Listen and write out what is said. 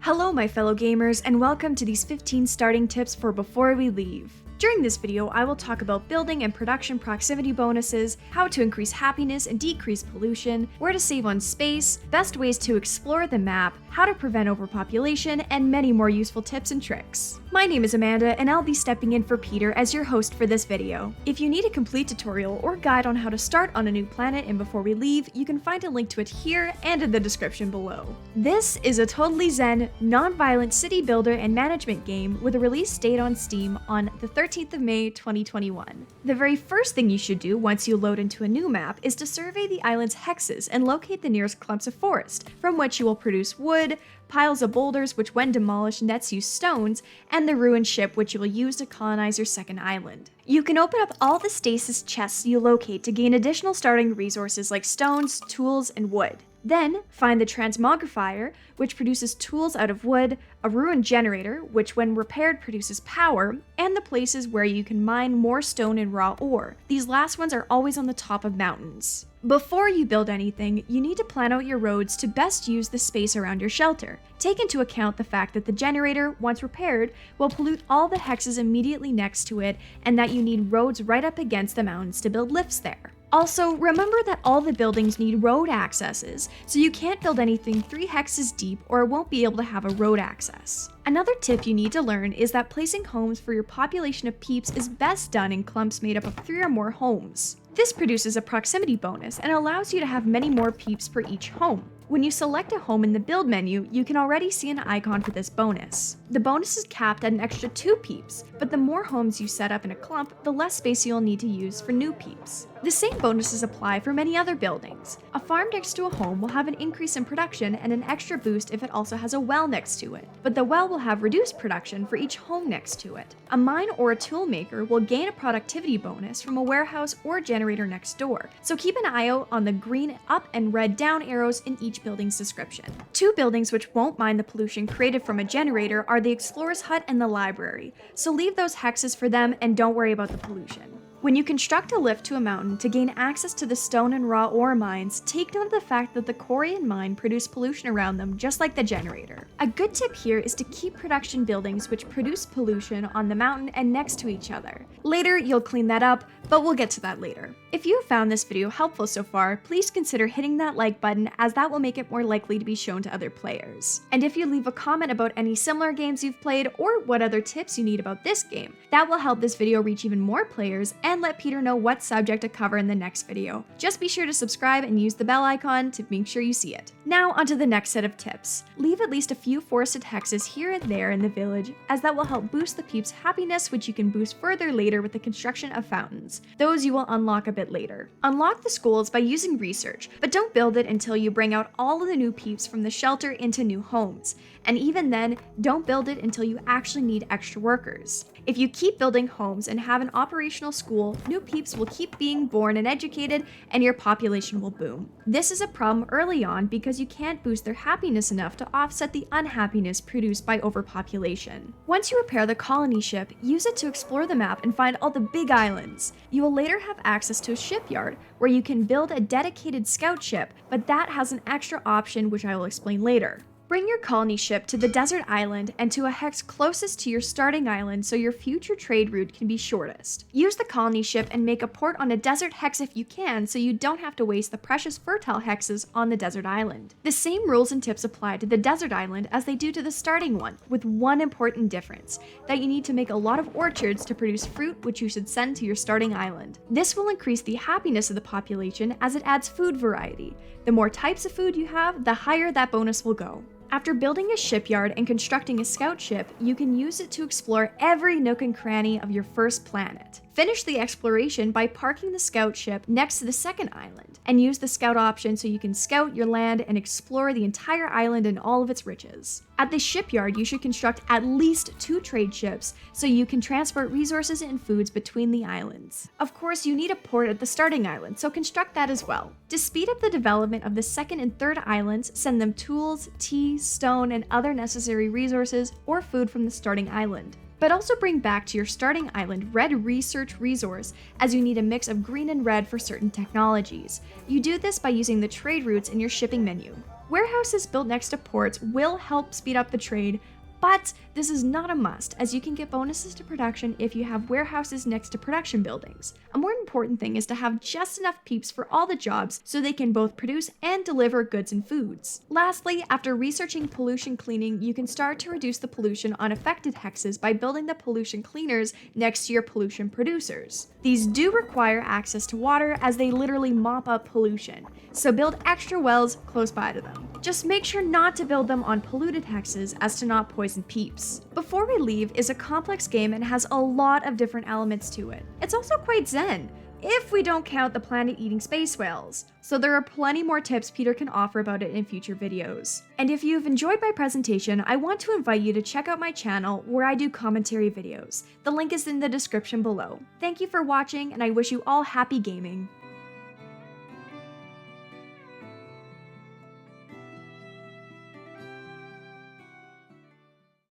Hello my fellow gamers, and welcome to these 15 starting tips for before we leave. During this video, I will talk about building and production proximity bonuses, how to increase happiness and decrease pollution, where to save on space, best ways to explore the map, how to prevent overpopulation, and many more useful tips and tricks. My name is Amanda, and I'll be stepping in for Peter as your host for this video. If you need a complete tutorial or guide on how to start on a new planet and before we leave, you can find a link to it here and in the description below. This is a totally zen, non-violent city builder and management game with a release date on Steam on the 13th of May 2021. The very first thing you should do once you load into a new map is to survey the island's hexes and locate the nearest clumps of forest, from which you will produce wood, piles of boulders which when demolished nets you stones, and the ruined ship which you will use to colonize your second island. You can open up all the stasis chests you locate to gain additional starting resources like stones, tools, and wood. Then, find the transmogrifier, which produces tools out of wood, a ruined generator, which when repaired produces power, and the places where you can mine more stone and raw ore. These last ones are always on the top of mountains. Before you build anything, you need to plan out your roads to best use the space around your shelter. Take into account the fact that the generator, once repaired, will pollute all the hexes immediately next to it, and that you need roads right up against the mountains to build lifts there. Also, remember that all the buildings need road accesses, so you can't build anything 3 hexes deep or it won't be able to have a road access. Another tip you need to learn is that placing homes for your population of peeps is best done in clumps made up of 3 or more homes. This produces a proximity bonus and allows you to have many more peeps per each home. When you select a home in the build menu, you can already see an icon for this bonus. The bonus is capped at an extra 2 peeps, but the more homes you set up in a clump, the less space you'll need to use for new peeps. The same bonuses apply for many other buildings. A farm next to a home will have an increase in production and an extra boost if it also has a well next to it, but the well will have reduced production for each home next to it. A mine or a tool maker will gain a productivity bonus from a warehouse or generator next door, so keep an eye out on the green up and red down arrows in each building's description. 2 buildings which won't mind the pollution created from a generator are the Explorer's Hut and the Library, so leave those hexes for them and don't worry about the pollution. When you construct a lift to a mountain to gain access to the stone and raw ore mines, take note of the fact that the quarry and mine produce pollution around them just like the generator. A good tip here is to keep production buildings which produce pollution on the mountain and next to each other. Later, you'll clean that up, but we'll get to that later. If you have found this video helpful so far, please consider hitting that like button, as that will make it more likely to be shown to other players. And if you leave a comment about any similar games you've played or what other tips you need about this game, that will help this video reach even more players and let Peter know what subject to cover in the next video. Just be sure to subscribe and use the bell icon to make sure you see it. Now onto the next set of tips. Leave at least a few forested hexes here and there in the village, as that will help boost the peeps' happiness, which you can boost further later with the construction of fountains. Those you will unlock a bit later. Unlock the schools by using research, but don't build it until you bring out all of the new peeps from the shelter into new homes. And even then, don't build it until you actually need extra workers. If you keep building homes and have an operational school, new peeps will keep being born and educated, and your population will boom. This is a problem early on because you can't boost their happiness enough to offset the unhappiness produced by overpopulation. Once you repair the colony ship, use it to explore the map and find all the big islands. You will later have access to a shipyard where you can build a dedicated scout ship, but that has an extra option which I will explain later. Bring your colony ship to the desert island and to a hex closest to your starting island so your future trade route can be shortest. Use the colony ship and make a port on a desert hex if you can, so you don't have to waste the precious fertile hexes on the desert island. The same rules and tips apply to the desert island as they do to the starting one, with one important difference, that you need to make a lot of orchards to produce fruit which you should send to your starting island. This will increase the happiness of the population as it adds food variety. The more types of food you have, the higher that bonus will go. After building a shipyard and constructing a scout ship, you can use it to explore every nook and cranny of your first planet. Finish the exploration by parking the scout ship next to the second island, and use the scout option so you can scout your land and explore the entire island and all of its riches. At the shipyard, you should construct at least 2 trade ships so you can transport resources and foods between the islands. Of course, you need a port at the starting island, so construct that as well. To speed up the development of the second and third islands, send them tools, tea, stone, and other necessary resources or food from the starting island. But also bring back to your starting island red research resource, as you need a mix of green and red for certain technologies. You do this by using the trade routes in your shipping menu. Warehouses built next to ports will help speed up the trade, but this is not a must, as you can get bonuses to production if you have warehouses next to production buildings. A more important thing is to have just enough peeps for all the jobs so they can both produce and deliver goods and foods. Lastly, after researching pollution cleaning, you can start to reduce the pollution on affected hexes by building the pollution cleaners next to your pollution producers. These do require access to water as they literally mop up pollution, so build extra wells close by to them. Just make sure not to build them on polluted hexes as to not poison peeps. Before We Leave is a complex game and has a lot of different elements to it. It's also quite zen, if we don't count the planet-eating space whales. So there are plenty more tips Peter can offer about it in future videos. And if you've enjoyed my presentation, I want to invite you to check out my channel where I do commentary videos. The link is in the description below. Thank you for watching, and I wish you all happy gaming.